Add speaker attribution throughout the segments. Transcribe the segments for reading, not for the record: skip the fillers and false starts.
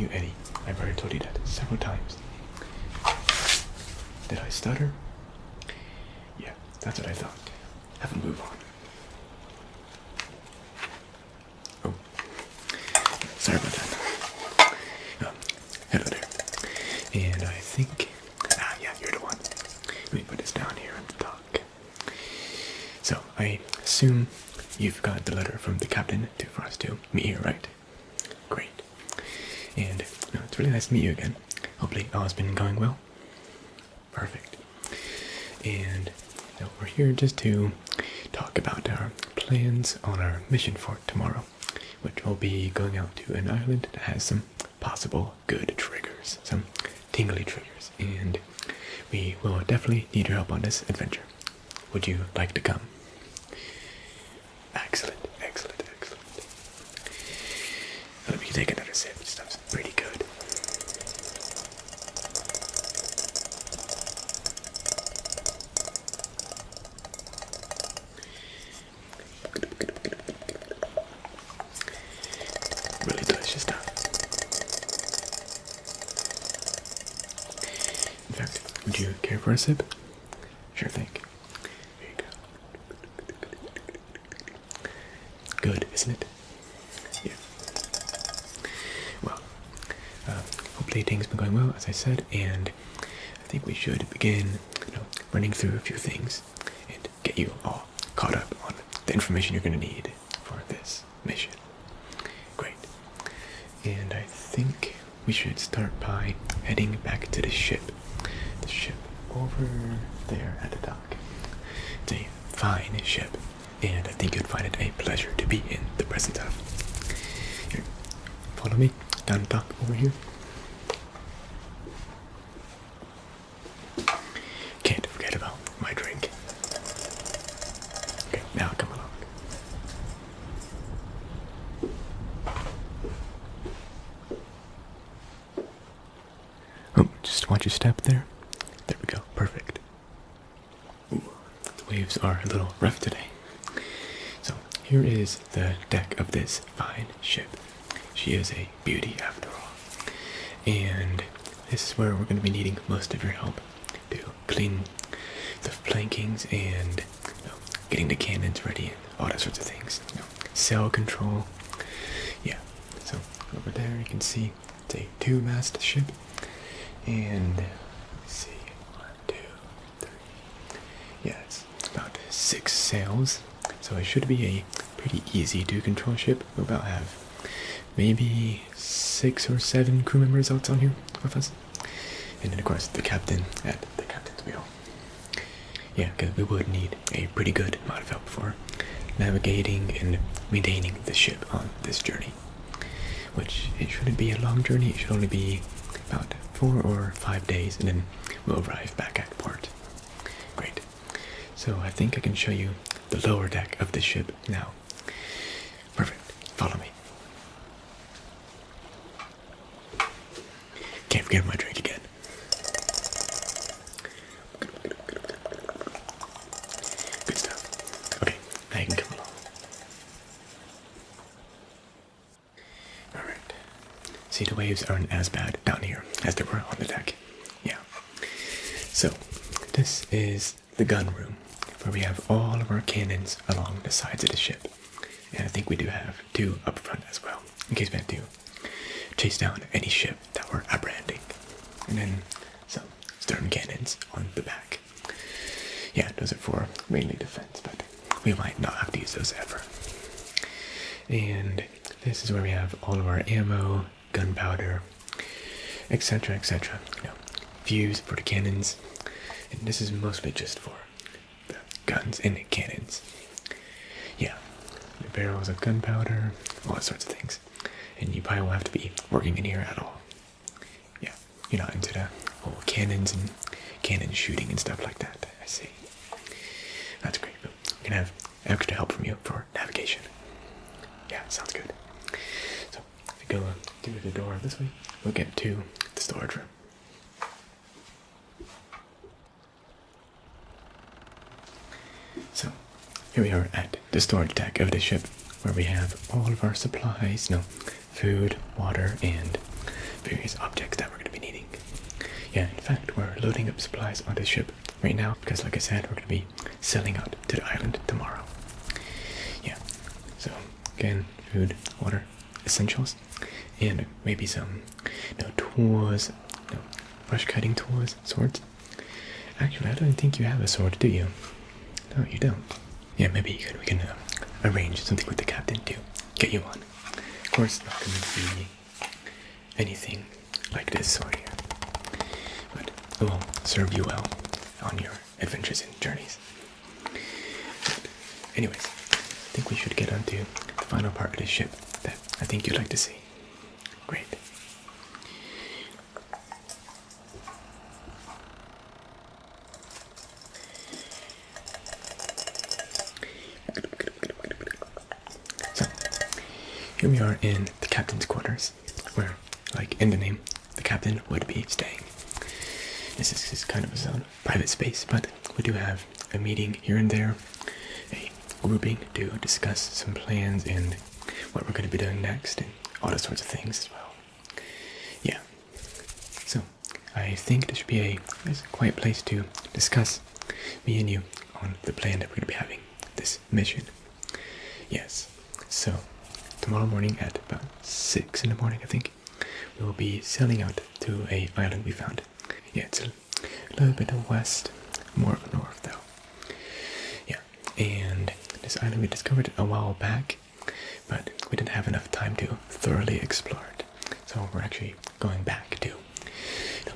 Speaker 1: you any. I've already told you that several times. Did I stutter? Yeah, that's what I thought. Have a move on. Oh, sorry about that. Hello there. And I think, yeah, you're the one. Let me put this down here on the dock. So, I assume you've got the letter from the captain for us to meet here, right? Great. And it's really nice to meet you again. Hopefully all has been going well. Perfect. And we're here just to talk about our plans on our mission for tomorrow, which will be going out to an island that has some possible good triggers, some tingly triggers, and we will definitely need your help on this adventure. Would you like to come? Excellent, excellent, excellent. Let me take another sip. This stuff's pretty good. Really delicious stuff. In fact, would you care for a sip? Sure thing. There you go. Good, isn't it? Yeah. Well, hopefully things have been going well, as I said, and I think we should begin, running through a few things and get you all caught up on the information you're going to need for this mission. Great. And I think we should start by heading back to the ship. The ship over there at the dock. It's a fine ship, and I think you'd find it a pleasure to be in the presence of. Here, follow me down the dock over here. Can't forget about my drink. Okay, now come along. Oh, just watch your step there. There we go, perfect. Ooh, the waves are a little rough today. So, here is the deck of this fine ship. She is a beauty after all. And this is where we're going to be needing most of your help to clean the plankings and getting the cannons ready and all that sorts of things. Sail control. Yeah, so over there you can see it's a 2-mast ship. And let's see, 1, 2, 3. Yeah, it's about 6 sails. So it should be a pretty easy to control ship. We'll about have maybe 6 or 7 crew members out on here with us. And then of course the captain at the captain's wheel. Yeah, because we would need a pretty good amount of help for navigating and maintaining the ship on this journey. Which, it shouldn't be a long journey, it should only be about 4 or 5 days, and then we'll arrive back at port. Great. So I think I can show you the lower deck of the ship now. Perfect. Follow me. Can't forget my drink again. Good stuff. Okay, now you can come along. Alright. See, the waves aren't as bad down here as they were on the deck. Yeah. So, this is the gun room, where we have all of our cannons along the sides of the ship. And I think we do have 2 up front as well, in case we have to chase down any ship that we're apprehending. And then some stern cannons on the back. Yeah, those are for mainly defense, but we might not have to use those ever. And this is where we have all of our ammo, gunpowder, etc., etc. Fuse for the cannons. And this is mostly just for the guns and the cannons. Yeah, the barrels of gunpowder, all sorts of things. And you probably won't have to be working in here at all. Yeah, you're not into the whole cannons and cannon shooting and stuff like that. I see. That's great. We're gonna have extra help from you for navigation. Yeah, sounds good. So, if you go through the door this way, we'll get to the storage room. So, here we are at the storage deck of the ship, where we have all of our supplies, food, water, and various objects that we're going to be needing. Yeah, in fact, we're loading up supplies on the ship right now because, like I said, we're going to be sailing out to the island tomorrow. Yeah, so again, food, water, essentials, and maybe some, tools, brush cutting tools, swords. Actually, I don't think you have a sword, do you? No, you don't. Yeah, maybe we can arrange something with the captain to get you one. Of course, not going to be anything like this sword here, but it will serve you well on your adventures and journeys. But anyways, I think we should get on to the final part of the ship that I think you'd like to see. Great. So, here we are in the captain's quarters, where, like in the name, the captain would be staying. This is kind of his own private space, but we do have a meeting here and there, a grouping to discuss some plans and what we're going to be doing next, and all those sorts of things as well. Yeah. So, I think this should be a nice, quiet place to discuss, me and you, on the plan that we're going to be having this mission. Yes. So, tomorrow morning at about 6 in the morning, I think, we will be sailing out to a island we found. Yeah, it's a little bit west, more north though. Yeah, and this island we discovered a while back, but we didn't have enough time to thoroughly explore it. So we're actually going back to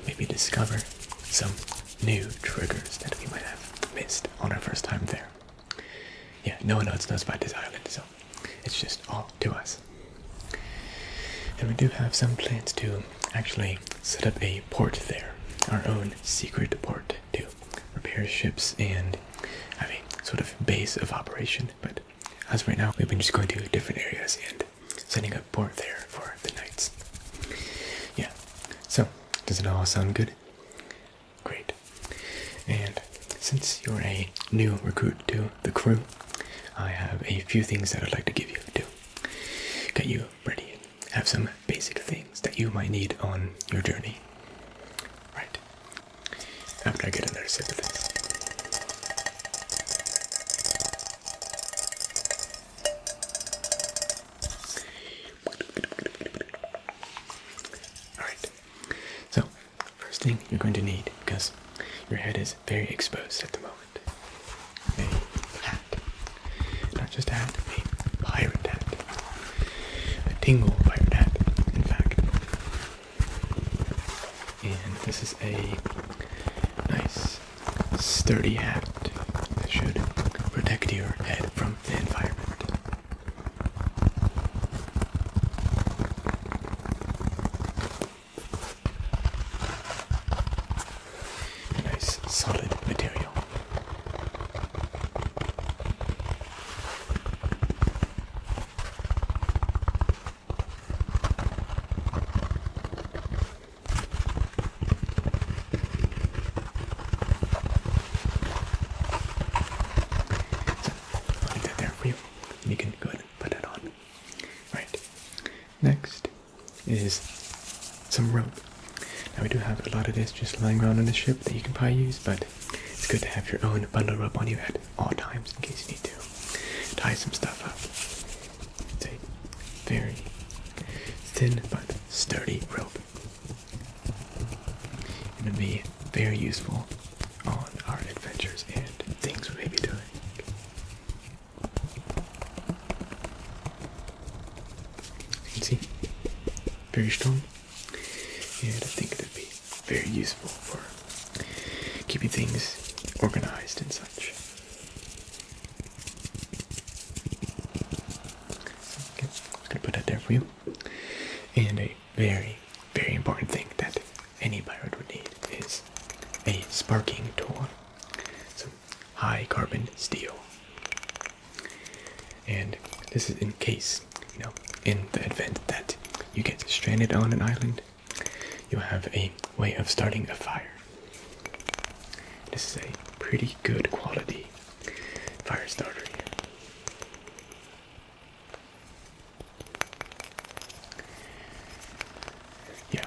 Speaker 1: maybe discover some new triggers that we might have missed on our first time there. Yeah, no one else knows about this island, so it's just all to us. And we do have some plans to actually set up a port there, our own secret port to repair ships and have a sort of base of operation. But as of right now, we've been just going to different areas and setting up port there for the nights. Yeah, so does it all sound good? Great. And since you're a new recruit to the crew, I have a few things that I'd like to give you to get you ready and have some basic things that you might need on your journey. Right. After I get another sip of this. Alright. So, first thing you're going to need, because your head is very exposed at the moment, a hat. Not just a hat, a pirate hat. A Tingle Pirate hat, in fact. And this is a nice, sturdy hat that should protect your head from the environment. A nice, solid material. You can go ahead and put it on. Right. Next is some rope. Now we do have a lot of this just lying around on the ship that you can probably use, but it's good to have your own bundle of rope on you at all times in case you need to tie some stuff up. It's a very thin but sturdy rope. And it'll be very useful on our adventures and things we may be doing. See, very strong, and I think it'd be very useful for keeping things organized and such. Okay, I'm just gonna put that there for you. And a very, very important thing that any pirate would need is a sparking tool, some high carbon steel. And this is in case, in the event that you get stranded on an island, you'll have a way of starting a fire. This is a pretty good quality fire starter here. Yeah,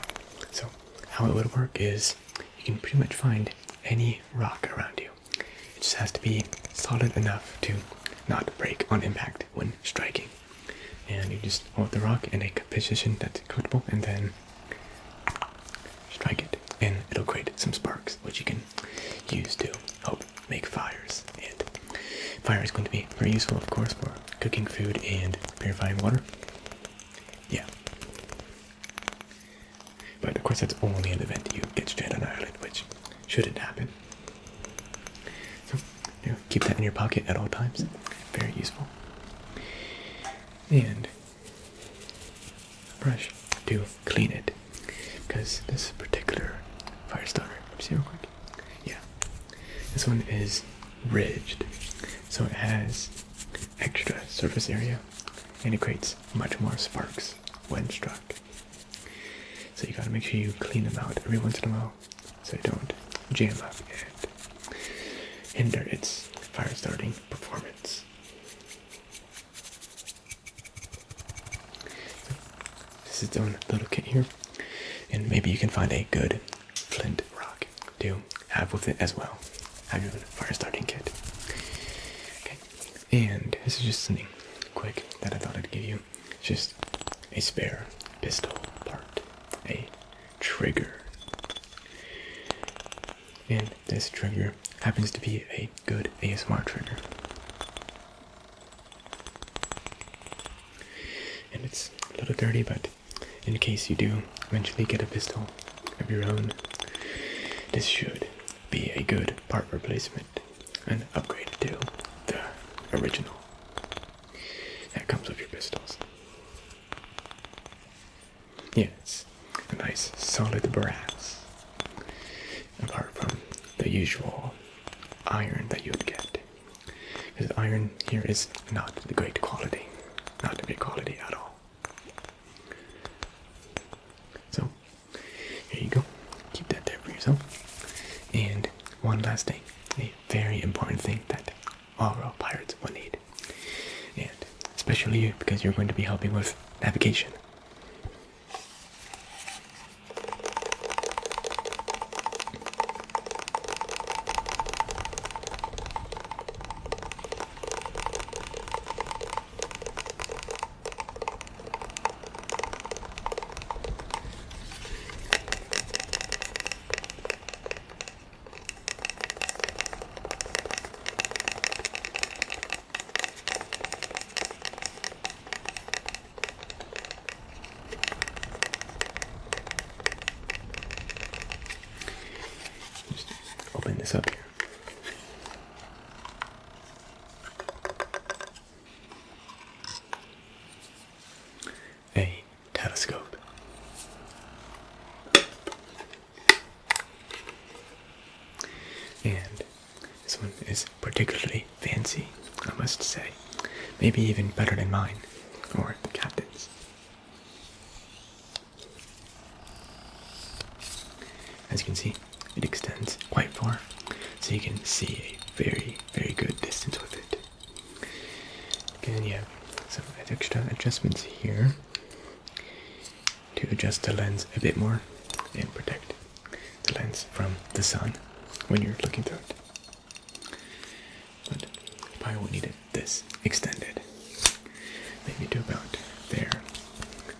Speaker 1: it'll work is you can pretty much find any rock around you. It just has to be solid enough to not break on impact when striking. And you just hold the rock in a position that's comfortable and then strike it. And it'll create some sparks, which you can use to help make fires. And fire is going to be very useful, of course, for cooking food and purifying water. Yeah. But of course, that's only an event you get stranded on an island, which shouldn't happen. So, keep that in your pocket at all times. Very useful. And a brush to clean it, because this particular fire starter, see real quick. Yeah, this one is ridged, so it has extra surface area, and it creates much more sparks when struck. So you gotta make sure you clean them out every once in a while, so they don't jam up and hinder its fire starting performance. So this is its own little kit here, and maybe you can find a good flint rock to have with it as well. Have your own fire starting kit. Okay, and this is just something quick that I thought I'd give you. It's just a spare pistol part, a trigger. And this trigger happens to be a good ASMR trigger. And it's a little dirty, but in case you do eventually get a pistol of your own, this should be a good part replacement and upgrade to the original that comes with your pistols. Yeah, it's a nice solid brass, apart from the usual iron that you would get, because iron here is not the great quality, not the great quality at all. So here you go, keep that there for yourself. And one last thing, a very important thing that all real pirates will need, and especially you, because you're going to be helping with navigation. Open this up here. A telescope. And this one is particularly fancy, I must say. Maybe even better than mine, or the captain's. As you can see, it extends quite far, so you can see a very, very good distance with it. Again, you have some extra adjustments here to adjust the lens a bit more and protect the lens from the sun when you're looking through it. But you probably won't need it this extended. Maybe to about there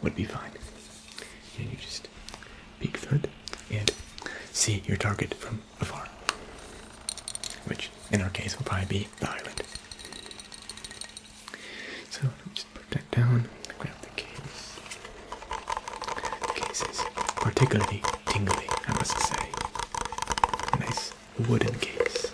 Speaker 1: would be fine. And you just peek through it and see your target from afar, which in our case will probably be the island. So let me just put that down, grab the case. The case is particularly tingly, I must say. A nice wooden case.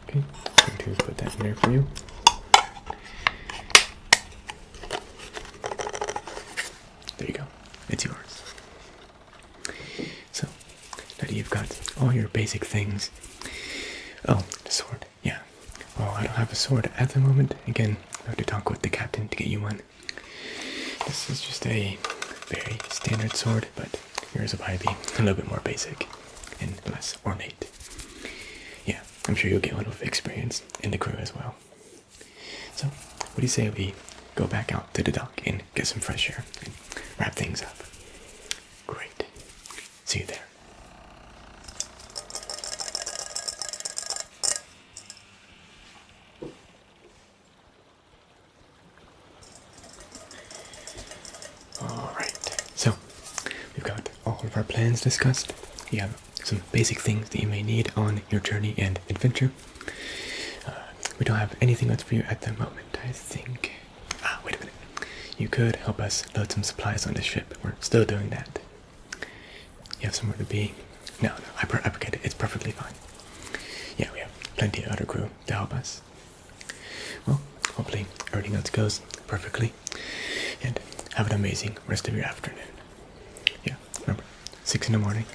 Speaker 1: Okay, I'm going to put that in there for you. There you go, it's yours. So, now that you've got all your basic things. Oh, the sword, yeah. Well, I don't have a sword at the moment. Again, I have to talk with the captain to get you one. This is just a very standard sword, but yours will probably be a little bit more basic and less ornate. Yeah, I'm sure you'll get a little experience in the crew as well. So, what do you say we go back out to the dock and get some fresh air and wrap things up? Great. See you there. Alright, so we've got all of our plans discussed. You have some basic things that you may need on your journey and adventure. We don't have anything else for you at the moment, I think. Wait a minute. You could help us load some supplies on the ship. We're still doing that. You have somewhere to be? No, I forget it. It's perfectly fine. Yeah, we have plenty of other crew to help us. Well, hopefully everything else goes perfectly. And have an amazing rest of your afternoon. Yeah, remember, 6 in the morning,